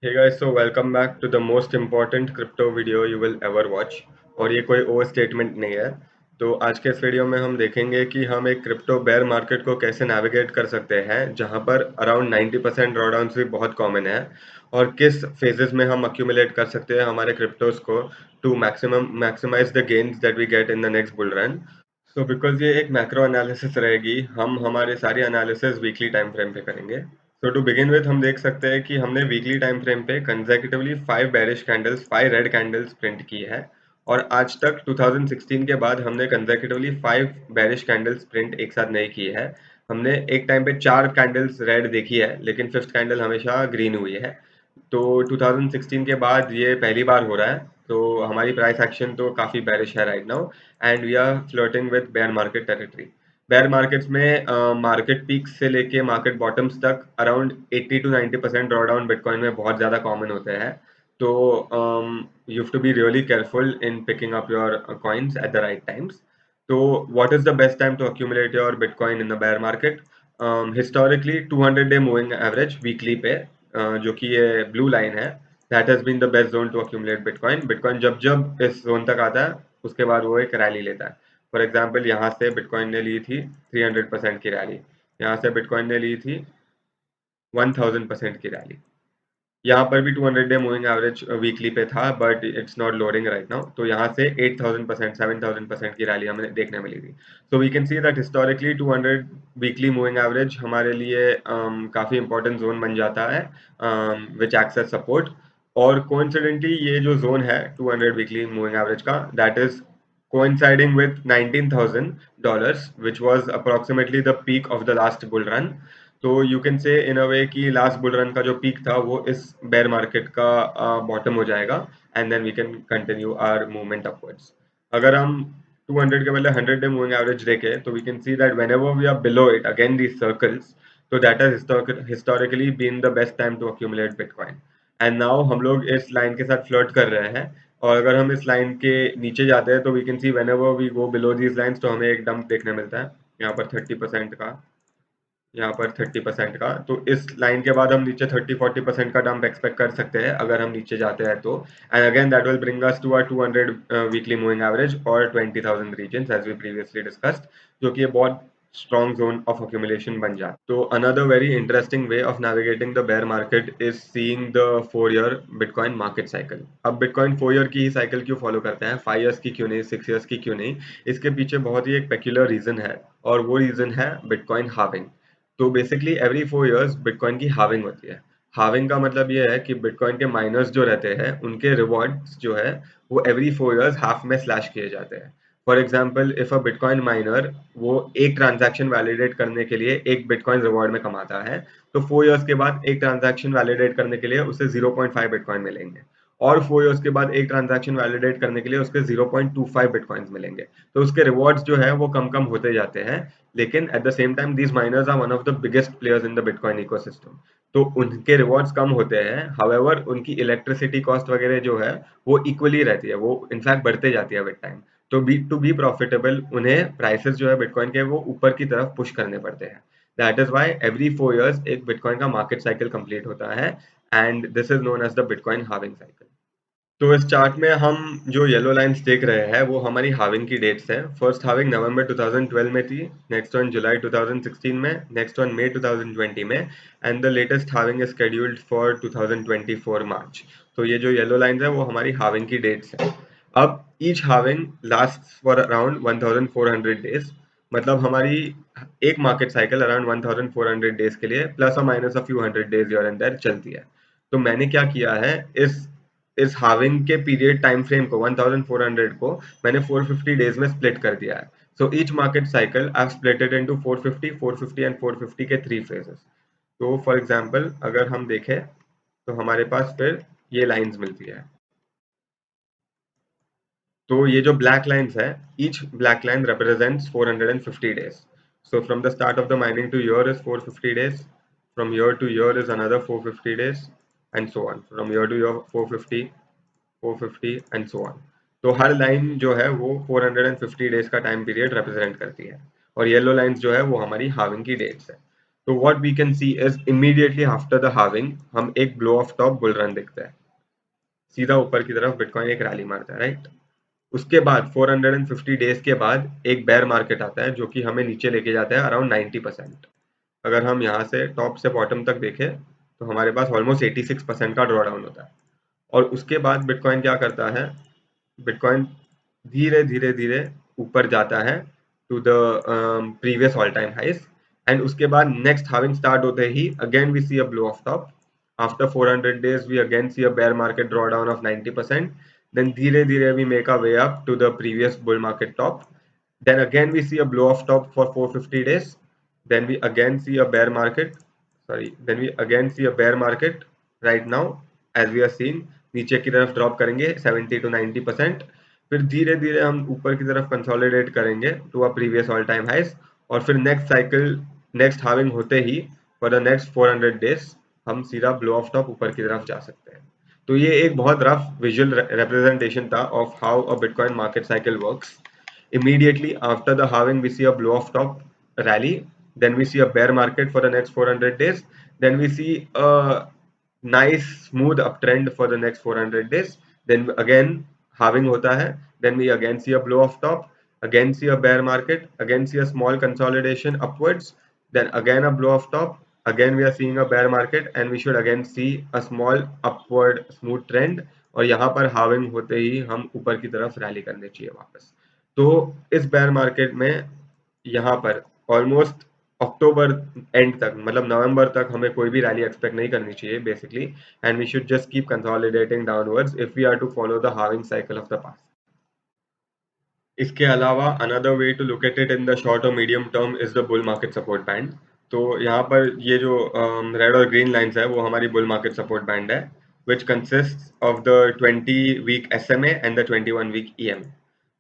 Hey guys, so welcome back to the most important crypto video you will ever watch। और ये कोई over statement नहीं है। तो आज के इस वीडियो में हम देखेंगे कि हम एक क्रिप्टो बेयर मार्केट को कैसे नेविगेट कर सकते हैं, जहां पर अराउंड 90% ड्रॉडाउन्स भी बहुत कॉमन है, और किस फेजेस में हम अक्यूमुलेट कर सकते हैं हमारे क्रिप्टोज को to maximise the gains that we get in the next bull run. So because ये एक मैक्रो एनालिसिस रहेगी, हम हमारे सारी एनालिसिस वीकली टाइम फ्रेम पे करेंगे। सो टू बिगिन विथ हम देख सकते हैं कि हमने वीकली टाइम फ्रेम पे कंसेक्यूटिवली 5 बेरिश कैंडल्स प्रिंट की है, और आज तक 2016 के बाद हमने कंसेक्यूटिवली 5 बेरिश कैंडल्स प्रिंट एक साथ नहीं की है। हमने एक टाइम पे 4 कैंडल्स रेड देखी है, लेकिन फिफ्थ कैंडल हमेशा ग्रीन हुई है। तो 2016 के बाद ये पहली बार हो रहा है। तो हमारी प्राइस एक्शन तो काफ़ी बेरिश है right now, and we are flirting with bear market territory. Bear markets में मार्केट पीक्स से लेके मार्केट बॉटम्स तक अराउंड 80 to 90% ड्रॉडाउन बिटकॉइन में बहुत ज़्यादा कॉमन होते हैं। तो you have to be really careful in picking up your coins at the right times. तो what is the best time to accumulate your bitcoin in the bear market? Historically 200 day moving average weekly पे, जो कि ये blue line है, that has been the best zone to accumulate bitcoin. Bitcoin जब जब इस zone तक आता है, उसके बाद वो एक रैली लेता है। फॉर एग्जाम्पल, यहाँ से बिटकॉइन ने ली थी 300% की रैली, यहाँ से बिटकॉइन ने ली थी 1000% की रैली। यहाँ पर भी 200 डे मूविंग एवरेज वीकली पे था, but it's not loading right now. तो यहाँ से 8000%, 7000% की रैली हमें देखने मिली थी। So we can see that historically 200 weekly moving average हमारे लिए काफ़ी इंपॉर्टेंट जोन बन जाता है, विच एक्ट्स एज सपोर्ट। और कोइंसिडेंटली ये जो जोन है 200 वीकली मूविंग एवरेज का, that is coinciding with $19,000, which was approximately the peak of the last bull run। तो यू कैन से इन अ वे कि लास्ट बुल रन का जो पीक था वो इस बेयर मार्केट का बॉटम हो जाएगा, and then we can continue our movement upwards. अगर हम 200 के बदले 100 डे मूविंग एवरेज देखें, तो we can see that whenever we are below it again these circles, तो that has historically been the best time to accumulate bitcoin. And now हम लोग इस लाइन के साथ फ्लर्ट कर रहे हैं, और अगर हम इस लाइन के नीचे जाते हैं, तो we can see whenever we go below these lines, तो हमें एक डंप देखने मिलता है, यहाँ पर 30% का, यहाँ पर 30% का। तो इस लाइन के बाद हम नीचे 30-40% का डंप एक्सपेक्ट कर सकते हैं अगर हम नीचे जाते हैं तो। And again that will bring us to our 200 weekly moving average और 20,000 regions as we previously discussed, जो कि ये बहुत strong zone of accumulation बन जाता। तो another very interesting way of navigating the bear market is seeing the 4 year Bitcoin market cycle। अब Bitcoin 4 year की ही cycle क्यों follow करते हैं, 5 years की क्यों नहीं, 6 years की क्यों नहीं? इसके पीछे बहुत ही एक peculiar reason है, और वो reason है Bitcoin halving। तो बेसिकली एवरी 4 years बिटकॉइन की हाविंग होती है। हाविंग का मतलब ये है कि बिटकॉइन के माइनर्स जो रहते हैं, उनके रिवॉर्ड्स जो है वो एवरी 4 years हाफ में स्लैश किए जाते हैं। For example, if a bitcoin minor वो एक ट्रांजैक्शन वैलिडेट करने के लिए एक बिटकॉइन रिवॉर्ड में कमाता है, तो 4 years के बाद एक ट्रांजैक्शन वैलिडेट करने के लिए उसे 0.5 बिटकॉइन मिलेंगे, और 4 years के बाद एक ट्रांजैक्शन वैलिडेट करने के लिए उसके 0.25 बिटकॉइंस मिलेंगे। तो उसके रिवॉर्ड्स जो है वो कम कम होते जाते हैं, लेकिन at the same time these miners are one of the biggest players in the bitcoin ecosystem. तो उनके रिवॉर्ड्स कम होते हैं, हाउएवर उनकी इलेक्ट्रिसिटी कॉस्ट वगैरह जो है वो इक्वली रहती है, वो इनफैक्ट बढ़ते जाती है विद टाइम। तो बी प्रॉफिटेबल उन्हें प्राइसेस जो है बिटकॉइन के वो ऊपर की तरफ पुश करने पड़ते हैं। That is why every 4 years एक बिटकॉइन का मार्केट साइकिल कंप्लीट होता है, and this is known as the bitcoin halving cycle. तो इस चार्ट में हम जो येलो लाइंस देख रहे हैं वो हमारी हाविंग की डेट्स हैं। फर्स्ट हाविंग नवंबर 2012 में थी, नेक्स्ट वन जुलाई 2016 में, नेक्स्ट वन मई 2020 में, and the latest having is scheduled for 2024 मार्च। तो ये जो येलो लाइंस है वो हमारी हाविंग की डेट्स हैं। अब each having last for around 1400 days, मतलब हमारी एक मार्केट साइकिल अराउंड 1400 डेज के लिए प्लस और minus a few hundred days your and there चलती है। तो मैंने क्या किया है, इस हाविंग के पीरियड टाइम फ्रेम को 1400 को मैंने 450 डेज में स्प्लिट कर दिया है। So each market cycle I have split it into 450, 450 and 450 के 3 फेजेस। तो फॉर एग्जांपल अगर हम देखें, तो हमारे पास फिर ये लाइंस मिलती है। तो ये जो ब्लैक लाइंस है, each black line represents 450 days। So from the start of the mining to here is 450 days, from here to here is another 450 days, and so on, from here to here 450, 450 and so on। तो हर line जो है वो 450 days का time period represent करती है, और yellow lines जो है वो हमारी हाविंग की डेट्स है। तो what we can see is immediately after the halving हम एक blow off top bull run देखते हैं, सीधा ऊपर की तरफ बिटकॉइन एक रैली मारता है, राइट। उसके बाद 450 डेज के बाद एक बेयर मार्केट आता है जो कि हमें नीचे लेके जाता है अराउंड 90%। अगर हम यहाँ से टॉप से बॉटम तक देखें तो हमारे पास ऑलमोस्ट 86% का ड्रॉ डाउन होता है। और उसके बाद बिटकॉइन क्या करता है, बिटकॉइन धीरे धीरे धीरे ऊपर जाता है to the previous all time highs, and उसके बाद नेक्स्ट हाविंग स्टार्ट होते ही again we see a blow off top. After 400 days we again see a bear market drawdown of 90%, then धीरे धीरे we make our way up to the previous bull market top, then again we see a blow off top for 450 days, then we again see a bear market, then we again see a bear market right now as we are seeing, नीचे की तरफ drop करेंगे 70 to 90%, फिर धीरे धीरे हम ऊपर की तरफ कंसोलिडेट करेंगे to a previous all time highs, और फिर नेक्स्ट साइकिल नेक्स्ट हाविंग होते ही फॉर द नेक्स्ट 400 डेज हम सीधा ब्लो ऑफ टॉप ऊपर की तरफ जा सकते हैं। तो ये एक बहुत रफ विजुअल रिप्रेजेंटेशन था of how a bitcoin market cycle works. Immediately after the halving, we see a blow off top rally. Then we see a bear market for the next 400 days. Then we see a nice smooth uptrend for the next 400 days. Then again halving hota hai. Then we again see a blow off top. Again see a bear market. Again see a small consolidation upwards. Then again a blow off top. Again we are seeing a bear market and we should again see a small upward smooth trend. और यहाँ पर having होते ही हम ऊपर की तरफ rally करने चाहिए वापस। तो इस बेयर मार्केट में यहाँ पर ऑलमोस्ट अक्टूबर एंड तक मतलब नवंबर तक हमें कोई भी रैली एक्सपेक्ट नहीं करनी चाहिए basically, and we should just keep consolidating downwards if we are to follow the halving cycle of the past. इसके अलावा another way to look at it in the short और medium term is the bull market support band. तो यहाँ पर ये जो red और green lines है वो हमारी बुल मार्केट सपोर्ट बैंड है, which consist of the 20 week SMA and the 21 week EM।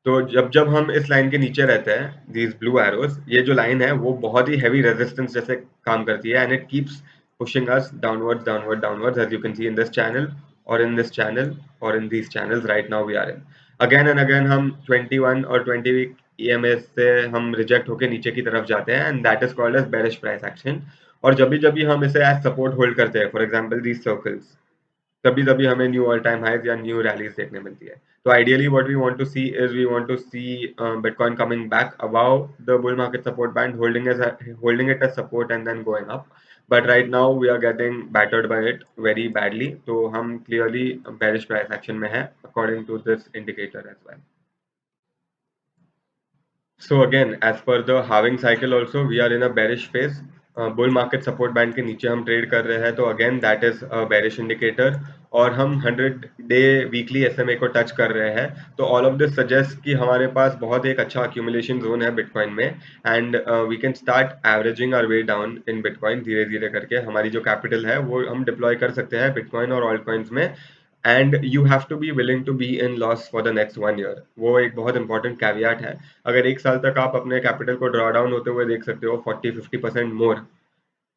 तो जब जब हम इस लाइन के नीचे रहते हैं दीज ब्लू एरोज, ये जो लाइन है वो बहुत ही हैवी रेजिस्टेंस जैसे काम करती है, and it keeps pushing us downwards downward downwards as you can see in this channel और इन दिस चैनल और in these channels right now we are in. Again and again हम 21 और 20 week EMA से हम reject होकर नीचे की तरफ जाते हैं, and that is called as bearish price action. और जब भी हम इसे एज सपोर्ट होल्ड करते हैं, फॉर एग्जांपल दीज सर्कल्स, तभी तभी हमें न्यू ऑल टाइम हाइज या न्यू रैलीज देखने मिलती है। तो ideally what we want to see is we want to see bitcoin coming back above the bull market support band, holding it as support and then going up. But right now we are getting battered by it very badly, तो हम clearly bearish price action में है according to this indicator as well. So again, as per the halving cycle also, we are in a bearish phase. Bull market support band के नीचे हम trade कर रहे हैं, तो again that is a bearish indicator. और हम 100 day weekly SMA को टच कर रहे हैं, तो ऑल ऑफ दिस सजेस्ट कि हमारे पास बहुत एक अच्छा अक्यूमुलेशन जोन है बिटकॉइन में, and we can start averaging our way down in Bitcoin. धीरे धीरे करके हमारी जो कैपिटल है वो हम डिप्लॉय कर सकते हैं बिटकॉइन और ऑल्ट कॉइन्स में, and you have to be willing to be in loss for the next 1 year. वो एक बहुत इंपॉर्टेंट कैवियाट है। अगर एक साल तक आप अपने कैपिटल को ड्रॉ डाउन होते हुए देख सकते हो 40-50% more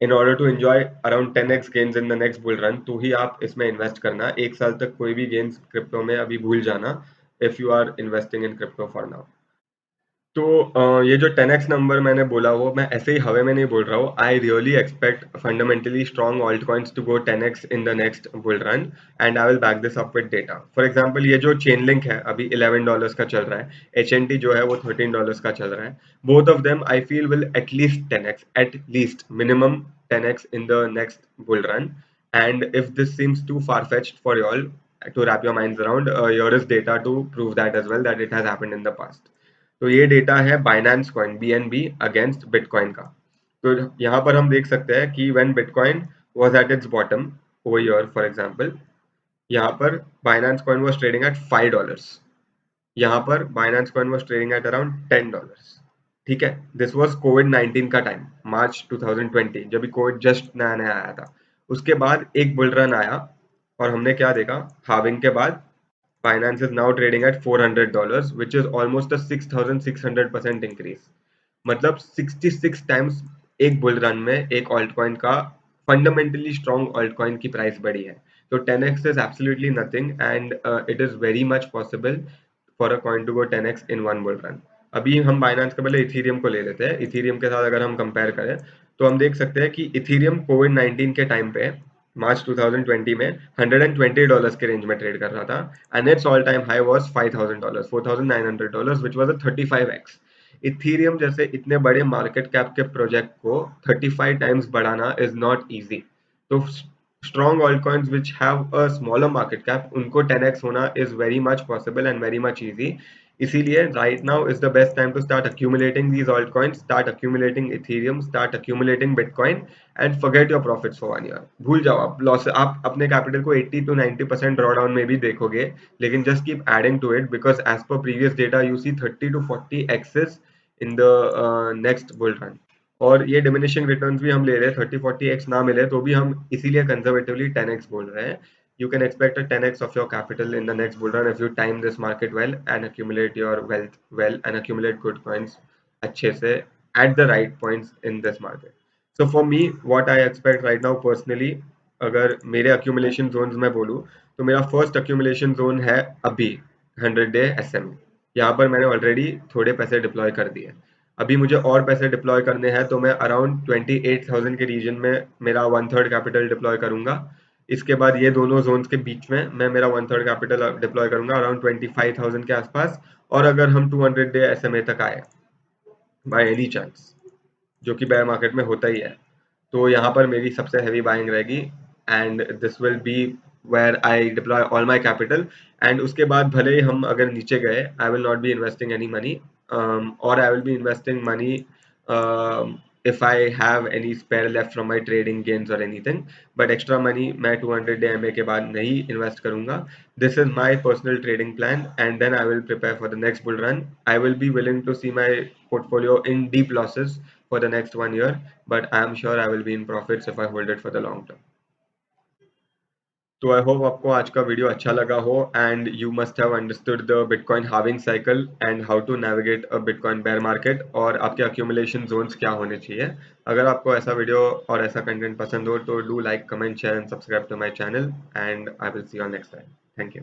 in order to enjoy around 10x gains in the next bull run, तो ही आप इसमें इन्वेस्ट करना। एक साल तक कोई भी गेन्स क्रिप्टो में अभी भूल जाना if you are investing in crypto for now. तो ये जो 10x नंबर मैंने बोला वो मैं ऐसे ही हवा में नहीं बोल रहा हूँ। I really expect fundamentally strong alt coins to go 10x in the next bull run, and I will back this up with data. For example ये जो चेन लिंक है अभी $11 का चल रहा है, HNT जो है वो $13 का चल रहा है। Both of them I feel will at least 10x, at least minimum 10x in the next bull run. And if this seems too far fetched for you all to wrap your minds around, here is data to prove that as well that it has happened in the past। तो ये data है Binance coin BNB against bitcoin का। तो यहाँ पर हम देख सकते हैं कि when bitcoin was at its bottom over here for example, यहाँ पर Binance coin was trading at $5, यहाँ पर Binance coin was trading at around $10। ठीक है, दिस वाज कोविड-19 का टाइम, मार्च 2020, जब भी कोविड जस्ट नया नया आया था। उसके बाद एक बुल रन आया और हमने क्या देखा, हार्विंग के बाद Binance is now trading at $400, which is almost a 6,600% increase। मतलब 66 टाइम्स एक बुल रन में एक ऑल्ट कॉइन का फंडामेंटली स्ट्रॉन्ग ऑल्ट कॉइन की प्राइस बढ़ी है। तो 10x is absolutely nothing, and it is very much possible for a coin to go 10x in one bull run. अभी हम बाइनेंस के पहले इथीरियम को ले लेते हैं। इथीरियम के साथ अगर हम कंपेयर करें तो हम देख सकते हैं कि इथेरियम कोविड-19 के टाइम पे मार्च 2020 में $120 के रेंज में ट्रेड कर रहा था and it's all time high was $5000 $4900 which was a 35x। Ethereum जैसे इतने बड़े मार्केट कैप के प्रोजेक्ट को 35 टाइम्स बढ़ाना इज नॉट इजी। तो strong alt coins which have a smaller market cap उनको 10x होना is very much possible and very much easy. इसीलिए right now is the best time to start accumulating these altcoins, start accumulating ethereum, start accumulating bitcoin and forget your profits for 1 year। भूल जाओ आप loss, आप अपने capital को 80 to 90% draw down में भी देखोगे, लेकिन just keep adding to it because as per previous data you see 30 to 40 x's in the next bull run. और ये डिमिनिशिंग रिटर्न्स भी हम ले रहे हैं, 30-40x ना मिले तो भी हम इसीलिए कंजर्वेटिवली 10x बोल रहे हैं। You can expect a 10x of your capital in the next bull run if you time this market well and accumulate your wealth well and accumulate good coins अच्छे से at the right points in this market। So for me, what I expect right now personally, अगर मेरे accumulation zones में बोलूँ तो मेरा first accumulation zone है अभी 100-day SMA। यहाँ पर मैंने already थोड़े पैसे डिप्लॉय कर दिए, अभी मुझे और पैसे डिप्लॉय करने हैं तो मैं अराउंड 28,000 के रीजन में मेरा 1/3 कैपिटल डिप्लॉय करूंगा। इसके बाद ये दोनों जोन्स के बीच में मैं मेरा 1/3 कैपिटल डिप्लॉय करूंगा अराउंड 25,000 के आसपास। और अगर हम 200 डे SMA तक आए बाय एनी चांस, जो कि बेयर मार्केट में होता ही है, तो यहाँ पर मेरी सबसे हैवी बाइंग रहेगी and this will be where I deploy all my capital. And उसके बाद भले ही हम अगर नीचे गए, I will not be investing any money और I will be investing money if I have any spare left from my trading gains or anything, but extra money मैं 200 डे MA के बाद नहीं इन्वेस्ट करूंगा। This is my personal trading plan and then I will prepare for the next bull run। I will be willing to see my portfolio in deep losses for the next 1 year, but I am sure I will be in profits if I hold it for the long term। तो I hope आपको आज का video अच्छा लगा हो and you must have understood the Bitcoin halving cycle and how to navigate a Bitcoin bear market और आपके accumulation Jones क्या होने चाहिए। अगर आपको ऐसा वीडियो और ऐसा कंटेंट पसंद हो तो do like, comment, share and subscribe to my channel and I will see you next time. Thank you.